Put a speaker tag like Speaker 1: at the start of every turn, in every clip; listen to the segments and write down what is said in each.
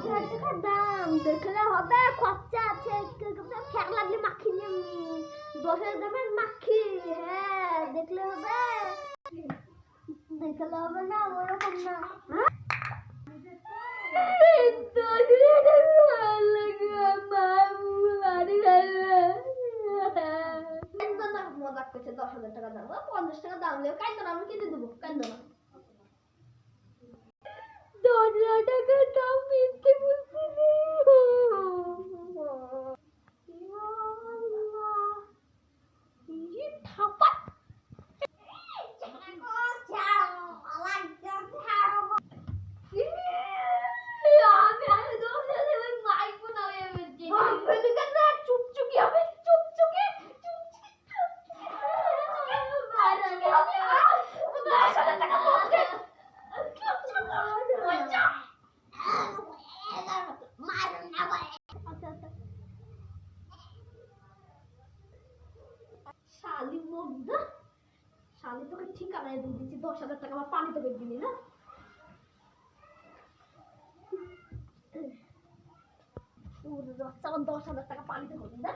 Speaker 1: 10,000 টাকা দাম, দেখলে হবে খরচা আছে, খেকলা দিয়ে মাখি নিয়ে 10,000 দামের মাখি, হ্যাঁ দেখলে হবে, দেখলে হবে না ওরকম না। মজাক করছে 10,000 টাকা দাম, 50 টাকা দাম নেই, কাইতো না আমি কিনে দেবো, কাইতো না। 10,000 টাকার দাম মিথ্যে বলছি। শালি মধ্যে শালি তোকে ঠিকানায় দিয়ে দিচ্ছি, 10,000 টাকা আমার পানিতে বেচবি না। আমার 10,000 টাকা পানিতে করবি না।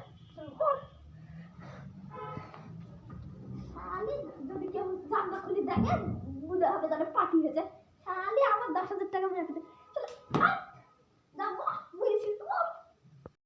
Speaker 1: শালি যদি কেউ জানলা খুলি দেখেন বুঝে হবে তাহলে পাঠিয়েছে।